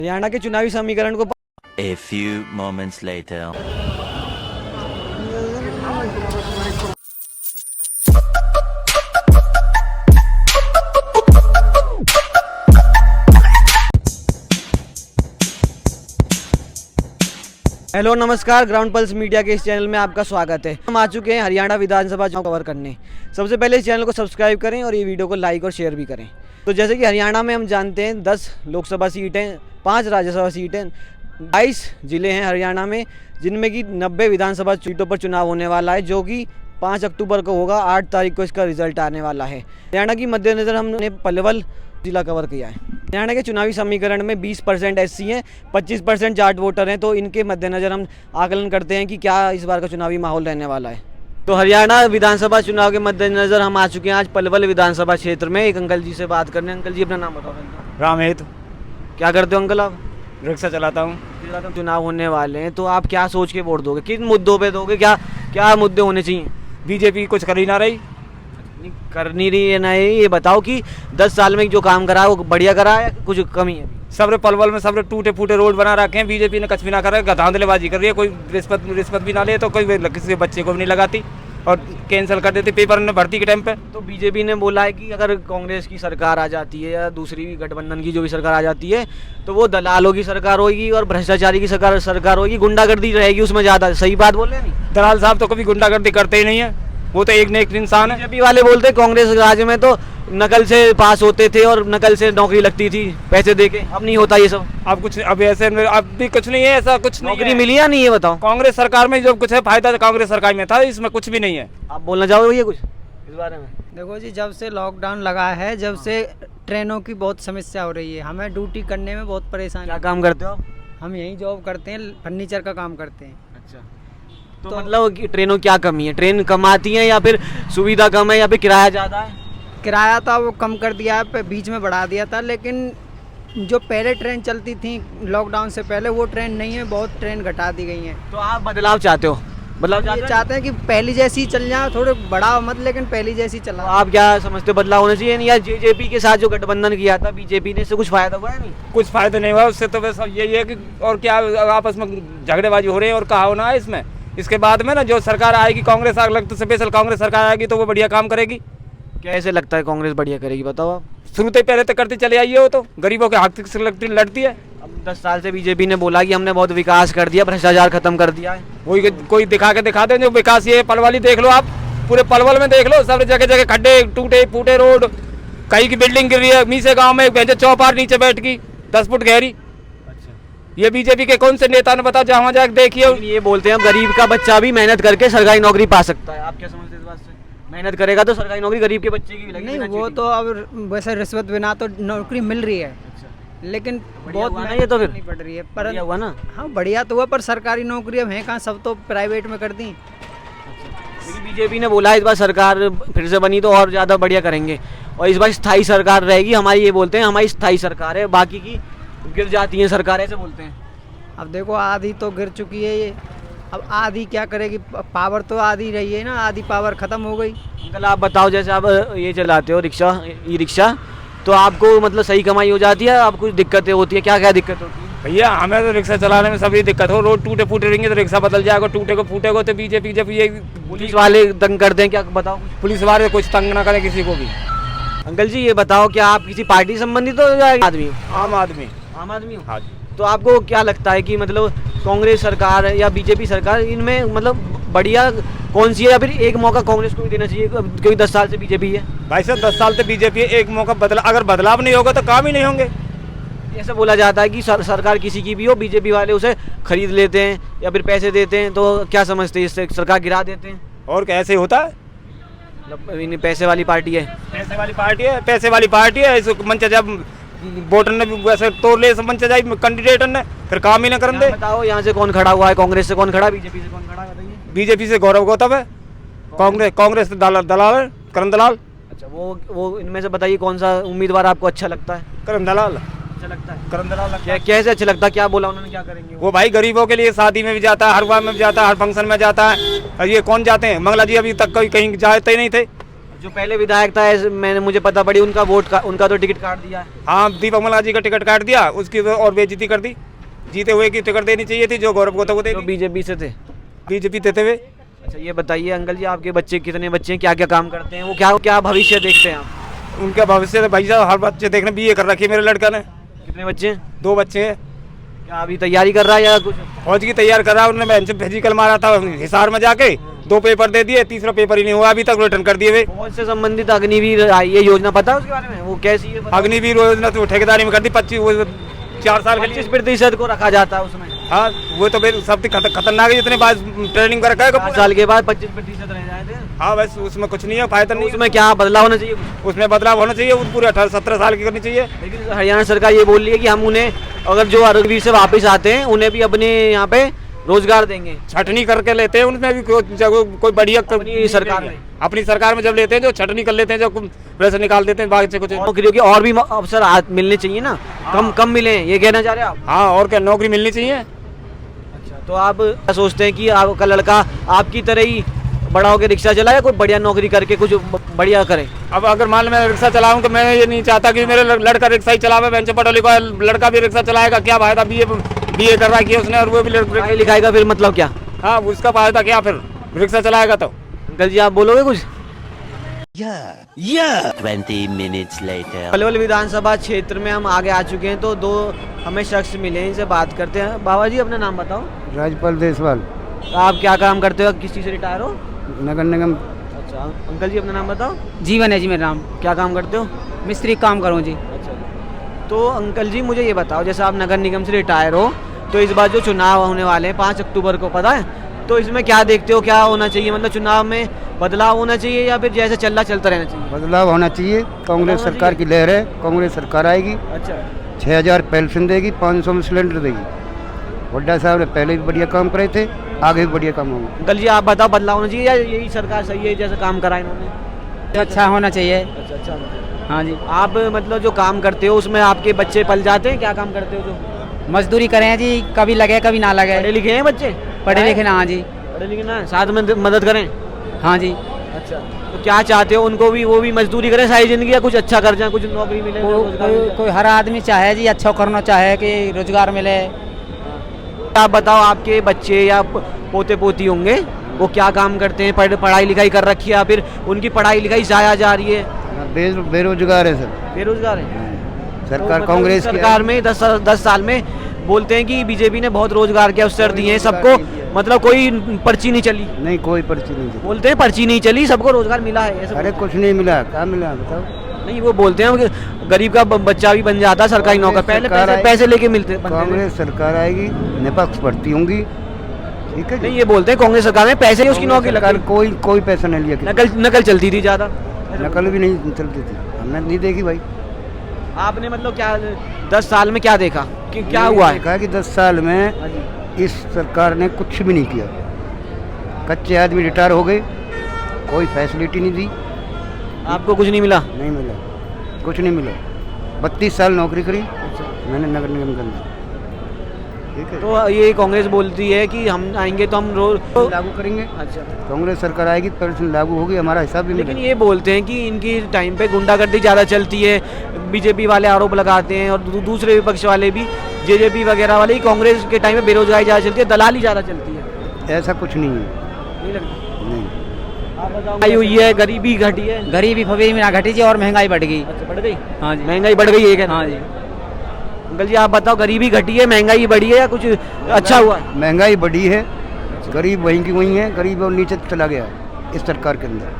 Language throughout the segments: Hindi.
हरियाणा के चुनावी समीकरण को A few moments later. Hello नमस्कार, ग्राउंड पल्स मीडिया के इस चैनल में आपका स्वागत है। हम आ चुके हैं हरियाणा विधानसभा चुनाव कवर करने। सबसे पहले इस चैनल को सब्सक्राइब करें और ये वीडियो को लाइक और शेयर भी करें। तो जैसे कि हरियाणा में हम जानते हैं 10 लोकसभा सीटें, 5 राज्यसभा सीटें, 22 ज़िले हैं हरियाणा में, जिनमें कि 90 विधानसभा सीटों पर चुनाव होने वाला है, जो कि 5 अक्टूबर को होगा। 8 तारीख को इसका रिजल्ट आने वाला है। हरियाणा की मद्देनज़र हमने पलवल जिला कवर किया है। हरियाणा के चुनावी समीकरण में 20% एससी हैं, 25% जाट वोटर हैं। तो इनके मद्देनज़र हम आकलन करते हैं कि क्या इस बार का चुनावी माहौल रहने वाला है। तो हरियाणा विधानसभा चुनाव के मद्देनज़र हम आ चुके हैं आज पलवल विधानसभा क्षेत्र में। एक अंकल जी से बात करने। अंकल जी, अपना नाम बताओ। रामहेत। क्या करते हो अंकल आप? रिक्शा चलाता हूँ। चुनाव होने वाले हैं, तो आप क्या सोच के वोट दोगे? किन मुद्दों पे दोगे? क्या मुद्दे होने चाहिए? बीजेपी कुछ कर ही ना रही। कर नहीं रही है ना। ये बताओ कि 10 साल में जो काम करा है वो बढ़िया करा है, कुछ कमी है? सबरे पलवल में सबरे टूटे फूटे रोड बना रखे हैं। बीजेपी ने कुछ भी ना करा, धांधलेबाजी कर रही है। कोई रिश्वत भी ना ले तो कोई किसी के बच्चे को भी नहीं लगाती और कैंसिल कर देती पेपर ने भर्ती के टाइम पे। तो बीजेपी ने बोला है कि अगर कांग्रेस की सरकार आ जाती है या दूसरी भी गठबंधन की जो भी सरकार आ जाती है तो वो दलालों की सरकार होगी और भ्रष्टाचारी की सरकार होगी, गुंडागर्दी रहेगी उसमें ज़्यादा। सही बात बोल रहे हैं? नहीं, दलाल साहब तो कभी गुंडागर्दी करते ही नहीं है। वो तो एक नेक इंसान है। बीजेपी वाले बोलते हैं कांग्रेस राज्य में तो नकल से पास होते थे और नकल से नौकरी लगती थी पैसे देके। अब नहीं होता ये सब। अब ऐसे अब भी कुछ नहीं है, ऐसा कुछ नहीं। नौकरी मिली या नहीं, ये बताओ। कांग्रेस सरकार में जो कुछ है फायदा कांग्रेस सरकार में था, इसमें कुछ भी नहीं है। आप बोलना चाहोगे ये कुछ इस बारे में? देखो जी, जब से लॉकडाउन लगा है, जब से ट्रेनों की बहुत समस्या हो रही है। हमें ड्यूटी करने में बहुत परेशानी। क्या काम करते हो आप? हम यहीं जॉब करते हैं, फर्नीचर का काम करते हैं। अच्छा, तो मतलब कि ट्रेनों क्या कमी है? ट्रेन कम आती है या फिर सुविधा कम है या फिर किराया ज़्यादा है? किराया था वो कम कर दिया है, बीच में बढ़ा दिया था, लेकिन जो पहले ट्रेन चलती थी लॉकडाउन से पहले वो ट्रेन नहीं है, बहुत ट्रेन घटा दी गई हैं। तो आप बदलाव चाहते हो? बदलाव ये चाहते हैं कि पहली जैसी चल जाए, थोड़े बड़ा मत, लेकिन पहली जैसी चला। आप क्या समझते हो बदलाव होना चाहिए? या जेजेपी के साथ जो गठबंधन किया था बीजेपी ने, इससे कुछ फायदा हुआ है? नहीं, कुछ फायदा नहीं हुआ उससे। तो बस यही है कि और क्या आपस में झगड़ेबाजी हो रही है और कहा होना है इसमें। इसके बाद में ना जो सरकार आएगी, कांग्रेस लगता स्पेशल कांग्रेस सरकार आएगी तो वो बढ़िया काम करेगी। कैसे लगता है कांग्रेस बढ़िया करेगी, बताओ आप? शुरू से पहले तो करती चले आई है, वो तो गरीबों के हक से लड़ती है। अब 10 साल से बीजेपी ने बोला कि हमने बहुत विकास कर दिया, भ्रष्टाचार खत्म कर दिया है। वही कोई दिखा दे जो विकास। ये पलवल ही देख लो आप, पूरे पलवल में देख लो, सब जगह जगह खड्डे, टूटे फूटे रोड, कहीं की बिल्डिंग गिर रही है। मीसे गाँव में एक चौपार नीचे बैठ की 10 फुट गहरी। ये बीजेपी के कौन से नेता ने बताओ, जहाँ जाकर देखिए। ये बोलते हैं गरीब का बच्चा भी मेहनत करके सरकारी नौकरी पा सकता है। आप क्या समझते हैं इस बात से? मेहनत करेगा तो सरकारी नौकरी गरीब के बच्चे की भी लगेगी? नहीं, वो तो अब वैसे रिश्वत बिना तो नौकरी मिल रही है, लेकिन बहुत हुआ ना ये तो फिर? नहीं पड़ रही है। पर हुआ ना? हाँ, बढ़िया तो हुआ, पर सरकारी नौकरी अब है कहाँ, सब तो प्राइवेट में कर दी। लेकिन बीजेपी ने बोला इस बार सरकार फिर से बनी तो और ज़्यादा बढ़िया करेंगे और इस बार स्थायी सरकार रहेगी हमारी। ये बोलते हैं हमारी स्थायी सरकार है, बाकी की गिर जाती है सरकार, ऐसे बोलते हैं। अब देखो, आधी तो गिर चुकी है ये, अब आधी क्या करेगी? पावर तो आधी रही है ना, आधी पावर खत्म हो गई। अंकल आप बताओ, जैसे आप ये चलाते हो रिक्शा, ई रिक्शा, तो आपको मतलब सही कमाई हो जाती है? आप कुछ दिक्कतें होती है? क्या क्या दिक्कत होती है? भैया हमें तो रिक्शा चलाने में सभी दिक्कत हो। रोड टूटे फूटे रहेंगे तो रिक्शा बदल जाएगा, टूटे को फूटे को। तो बीजेपी जब ये पुलिस वाले तंग करते हैं, क्या बताओ? पुलिस वाले कुछ तंग ना करें किसी को भी। अंकल जी ये बताओ, क्या आप किसी पार्टी संबंधित हो या आदमी हो? आम आदमी। आम आदमी हो? हाँ जी। तो आपको क्या लगता है कि मतलब कांग्रेस सरकार या बीजेपी सरकार, इनमें मतलब बढ़िया कौन सी है? या फिर एक मौका कांग्रेस को भी देना चाहिए क्योंकि 10 साल से बीजेपी है? भाई साहब 10 साल से बीजेपी है, एक मौका अगर बदलाव नहीं होगा तो काम ही नहीं होंगे। ऐसा बोला जाता है कि सरकार किसी की भी हो, बीजेपी वाले उसे खरीद लेते हैं या फिर पैसे देते हैं। तो क्या समझते हैं, इससे सरकार गिरा देते हैं? और कैसे होता है? मतलब पैसे वाली पार्टी है? पैसे वाली पार्टी है, पैसे वाली पार्टी है। इस मंच जब वोटर ने भी वैसे तोड़ ले मंच जाए कैंडिडेट ने, फिर काम ही ना करन दे। बताओ यहाँ से कौन खड़ा हुआ है? कांग्रेस से कौन खड़ा, बीजेपी से कौन खड़ा? बताइए। बीजेपी से गौरव गौतम है, कांग्रेस से दलाल है, करण दलाल। अच्छा, वो इनमें से बताइए कौन सा उम्मीदवार आपको अच्छा लगता है? करण दलाल अच्छा लगता है? करण दलाल कैसे अच्छा लगता है? क्या बोला उन्होंने, क्या करेंगे वो? भाई गरीबों के लिए शादी में भी जाता है, हर बार में भी जाता है, हर फंक्शन में जाता है। और ये कौन जाते हैं? मंगला जी अभी तक कोई कहीं जाते ही नहीं थे। जो पहले विधायक था मैंने मुझे पता पड़ी उनका तो टिकट काट दिया है। हाँ, दीपक मल्लाह जी का टिकट काट दिया, उसकी और बेइज्जती कर दी। जीते हुए की टिकट देनी चाहिए थी, जो गौरव को था वो दे जो दी। बीजेपी से थे। बीजेपी देते हुए। अच्छा ये बताइए अंकल जी, आपके बच्चे कितने बच्चे हैं, क्या क्या काम करते हैं, वो क्या क्या भविष्य देखते हैं आप? उनका भविष्य भाई साहब हर बच्चे देखने बीए कर रखी है मेरे लड़का ने। कितने बच्चे हैं? 2 बच्चे हैं। क्या अभी तैयारी कर रहा है या कुछ? फौज की तैयार कर रहा है, उन्होंने बेंच फिजिकल मारा था हिसार में जाके, 2 पेपर दे दिए, तीसरा पेपर ही नहीं हुआ अभी तक, रिटर्न कर दिए हुए। फौज से संबंधित अग्निवीर आई है योजना, पता है उसके बारे में? वो कैसी है? अग्निवीर योजना तो ठेकेदारी में कर दी, 4 साल के लिए। 25% को रखा जाता है उसमें। हाँ, वो तो फिर सब खतरनाक है, जितने बाद ट्रेनिंग कर रखा है। 5 साल के बाद 25% रह जाते हैं। हाँ, बस उसमें कुछ नहीं है, फायदा नहीं है। उसमें क्या बदलाव होना चाहिए? उसमें बदलाव होना चाहिए, वो पूरे 18-17 साल की करनी चाहिए। लेकिन हरियाणा सरकार ये बोल रही है कि हम उन्हें अगर जो अग्निवीर से वापस आते हैं उन्हें भी अपने यहाँ पे रोजगार देंगे। छटनी करके लेते हैं, उनमें भी कोई बढ़िया अपनी सरकार में। अपनी सरकार में जब लेते हैं जो छटनी कर लेते हैं, जो वैसे निकाल देते हैं बाहर से कुछ। नौकरियों के और भी अवसर मिलने चाहिए ना, कम मिले, ये कहना चाह रहे हैं आप? हाँ, और क्या, नौकरी मिलनी चाहिए। अच्छा, तो आप क्या सोचते हैं कि आपका लड़का आपकी तरह ही बड़ा होकर रिक्शा चलाए, कोई बढ़िया नौकरी करके कुछ बढ़िया करे? अब अगर मान लो मैं रिक्शा चलाऊं तो मैं ये नहीं चाहता कि मेरे लड़का रिक्शा ही चलावे, बेंच पढ़ा लिखा लड़का भी रिक्शा चलाएगा, क्या फायदा? बीए कर रहा है उसने, और वो भी पढ़ाई लिखाई का फिर मतलब क्या? हाँ, उसका फायदा क्या फिर रिक्शा चलाएगा तो? अंकल जी आप बोलोगे कुछ? 20 minutes later. पलवल विधानसभा क्षेत्र में हम आगे आ चुके हैं, तो 2 हमें शख्स मिले हैं, इनसे बात करते हैं। बाबा जी अपना नाम बताओ। राजपाल देसवाल, आप क्या काम करते हो, किस चीज़ से रिटायर हो? नगर निगम। अच्छा अंकल जी अपना नाम बताओ। जीवन है जी मेरा नाम। क्या काम करते हो? मिस्त्री काम करूँ जी। अच्छा, तो अंकल जी मुझे ये बताओ, जैसे आप नगर निगम से रिटायर हो, तो इस बार जो चुनाव होने वाले हैं 5 अक्टूबर को, पता है? तो इसमें क्या देखते हो, क्या होना चाहिए? मतलब चुनाव में बदलाव होना चाहिए या फिर जैसे चल रहा चलता रहना चाहिए? बदलाव होना चाहिए। कांग्रेस सरकार की लहर है, कांग्रेस सरकार आएगी। अच्छा, 6000 पेंशन देगी, 500 में सिलेंडर देगी। हुड्डा साहब ने पहले भी बढ़िया काम करे थे, आगे भी बढ़िया काम होगा। अंकल जी आप बताओ, बदलाव होना चाहिए या यही सरकार सही है जैसा काम करा इन्होंने? अच्छा होना चाहिए। अच्छा, हाँ जी। आप मतलब जो काम करते हो उसमें आपके बच्चे पल जाते हैं? क्या काम करते हो जो? मजदूरी करें जी, कभी लगे कभी ना लगे। पढ़े लिखे हैं बच्चे? पढ़े लिखे ना? हाँ जी। पढ़े लिखे ना, साथ में मदद करें? हाँ जी। अच्छा, तो क्या चाहते हो उनको भी, वो भी मजदूरी करें सारी जिंदगी, या कुछ अच्छा कर जाए, कुछ नौकरी मिले? कोई हर आदमी चाहे जी अच्छा करना चाहे कि रोजगार मिले। आप बताओ, आपके बच्चे या पोते पोती होंगे, वो क्या काम करते हैं? पढ़ाई लिखाई कर रखी है या फिर उनकी पढ़ाई लिखाई जाया जा रही है? बेरोजगार है सर, बेरोजगार है। सरकार तो कांग्रेस की सरकार में 10 साल में बोलते हैं कि बीजेपी ने बहुत रोजगार के अवसर दिए हैं सबको, मतलब कोई पर्ची नहीं चली? नहीं, कोई पर्ची नहीं दी। बोलते हैं पर्ची नहीं चली, सबको रोजगार मिला है, ऐसा? अरे कुछ नहीं मिला, क्या मिला बताओ? नहीं, वो बोलते हैं कि गरीब का बच्चा भी बन जाता सरकारी नौकर, पहले पैसे लेके मिलते। कांग्रेस सरकार आएगी, निपक्ष भर्ती होंगी, ठीक है। नहीं, ये बोलते हैं कांग्रेस सरकार में पैसे उसकी नौकरी लगा, कोई पैसा नहीं लिया। नकल चलती थी ज्यादा। नकल भी नहीं चलती थी, हमने नहीं देखी भाई। आपने मतलब क्या 10 साल में क्या देखा कि क्या हुआ है? देखा कि 10 साल में इस सरकार ने कुछ भी नहीं किया। कच्चे आदमी रिटायर हो गए, कोई फैसिलिटी नहीं दी। आपको कुछ नहीं मिला? नहीं मिला, कुछ नहीं मिला। 32 साल नौकरी करी मैंने नगर निगम के अंदर, ठीक है। तो ये कांग्रेस बोलती है कि हम आएंगे तो हम लागू करेंगे। अच्छा, कांग्रेस सरकार आएगी, पेंशन लागू होगी, हमारा हिसाब भी लेकिन मिलेगा। ये बोलते हैं कि इनकी टाइम पे गुंडागर्दी ज़्यादा चलती है, बीजेपी वाले आरोप लगाते हैं, और दूसरे विपक्ष वाले भी, जेजेपी वगैरह वाले, कांग्रेस के टाइम पे बेरोजगारी ज़्यादा चलती है, दलाली ज़्यादा चलती है। ऐसा कुछ नहीं है, नहीं लगता? नहीं। आप बताओ, महंगाई हुई है, गरीबी घटी है? गरीबी फबीरी में ना घटी जी, और महंगाई बढ़ गई। अच्छा, बढ़ गई? हाँ जी। महंगाई बढ़ गई है क्या? हाँ जी। अंकल जी आप बताओ, गरीबी घटी है, महंगाई बढ़ी है, या कुछ अच्छा हुआ है? महंगाई बढ़ी है, गरीब वहीं की वहीं है, गरीब और नीचे चला गया इस सरकार के अंदर।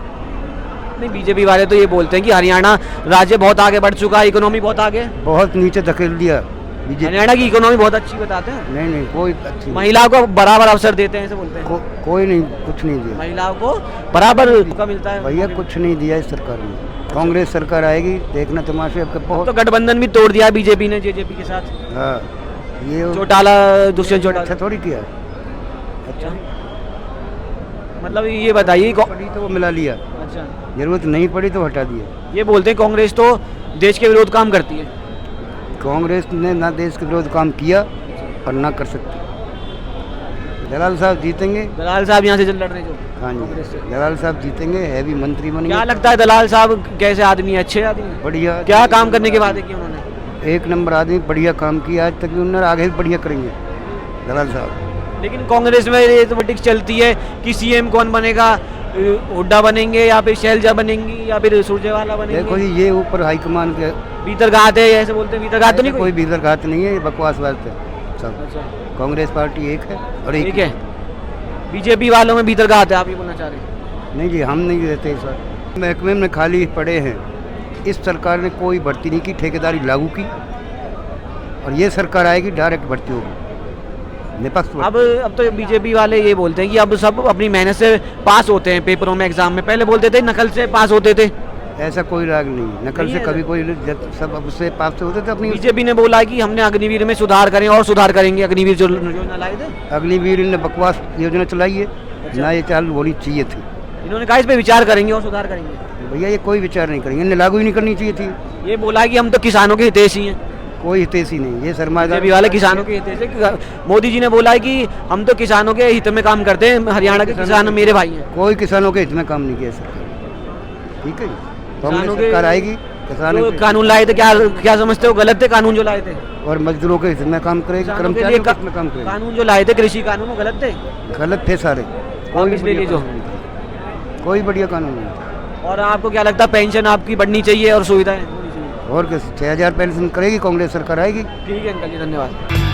नहीं, बीजेपी वाले तो ये बोलते हैं कि हरियाणा राज्य बहुत आगे बढ़ चुका है, इकोनॉमी बहुत आगे। बहुत नीचे धकेल दिया बीजेपी। हरियाणा की इकोनॉमी बहुत अच्छी बताते हैं। नहीं, कोई अच्छी नहीं। महिलाओं को बराबर अवसर देते हैं, ऐसे बोलते हैं। कोई नहीं, कुछ नहीं दिया महिलाओं को बराबर मौका मिलता है भैया, कुछ नहीं दिया इस सरकार ने। कांग्रेस सरकार आएगी, देखना तमाशे आपके बहुत। तो गठबंधन भी तोड़ दिया बीजेपी ने जेजेपी के साथ। हाँ, ये चौटाला, दुष्यंत चौटाला। अच्छा थोड़ी किया। अच्छा, मतलब ये बताइए पड़ी तो वो मिला लिया, अच्छा, जरूरत नहीं पड़ी तो हटा दिया। ये बोलते हैं कांग्रेस तो देश के विरोध काम करती है। कांग्रेस ने ना देश के विरोध काम किया और ना कर सकती। दलाल साहब जीतेंगे। दलाल साहब यहाँ से लड़ रहे जो हाँ कांग्रेस से। जी, दलाल साहब जीतेंगे, हैवी मंत्री बनेंगे। क्या लगता है दलाल साहब कैसे आदमी है, अच्छे आदमी हैं? बढ़िया, क्या काम करने के वादे किए उन्होंने? एक नंबर आदमी, बढ़िया काम किया आज तक भी उन्होंने, आगे भी बढ़िया करेंगे दलाल साहब। लेकिन कांग्रेस में ये तो पॉलिटिक्स चलती है कि सीएम कौन बनेगा, हुड्डा बनेंगे या फिर शैलजा बनेंगी या फिर सुरजेवाला देखो बनेंगे। जी, ये ऊपर हाईकमान के भीतरघात है ऐसे बोलते हैं, भीतरघात तो नहीं कोई कोई? भीतरघात नहीं है, ये बकवास बात है सब। अच्छा, कांग्रेस पार्टी एक है और एक ठीक है। बीजेपी वालों में भीतरघात है, आप ये बोलना चाह रहे हैं? नहीं जी, हम नहीं रहते इस वक्त। महकमे में खाली पड़े हैं। इस सरकार ने कोई भर्ती नहीं की, ठेकेदारी लागू की, और ये सरकार आएगी डायरेक्ट भर्ती होगी निपक्ष। अब तो बीजेपी वाले ये बोलते हैं कि अब सब अपनी मेहनत से पास होते हैं पेपरों में, एग्जाम में। पहले बोलते थे नकल से पास होते थे। ऐसा कोई राग नहीं, नकल नहीं से है कभी ऐसा। कोई सब अब उससे पास से होते थे अपनी। बीजेपी ने बोला कि हमने अग्निवीर में सुधार करें और सुधार करेंगे। अग्निवीर जो योजना लाए थे, अग्निवीर ने बकवास योजना चलाई है ना, ये चालू होनी चाहिए थी। इन्होंने कहा इस पे विचार करेंगे और सुधार करेंगे। भैया ये कोई विचार नहीं करेंगे, इन्हें लागू ही नहीं करनी चाहिए थी। ये बोला कि हम तो किसानों के हितैषी हैं। कोई हितैषी नहीं, ये सरमादार बीजेपी वाले किसानों के हितैषी। मोदी जी ने बोला है कि हम तो किसानों के हित में काम करते हैं, हरियाणा के किसान मेरे भाई हैं। कोई किसानों के हित में काम नहीं किया सरकार। ठीक है जी, कांग्रेस किसानों के सरकार आएगी, किसानों जो के कानून लाए थे, क्या क्या समझते हो गलत थे कानून जो लाए थे? और मजदूरों के हित में काम करेगी, किसानों के लिए कर्मचारियों के हित में काम करेगी। कानून जो लाए थे कृषि कानून वो गलत थे, गलत थे सारे, वापस ले बढ़िया लीजिए। कानून नहीं था। कोई बढ़िया कानून नहीं था। और आपको क्या लगता है पेंशन आपकी बढ़नी चाहिए और सुविधाएं होनी चाहिए? और क्या, 6,000 पेंशन करेगी कांग्रेस सरकार आएगी। ठीक है अंकल जी, धन्यवाद।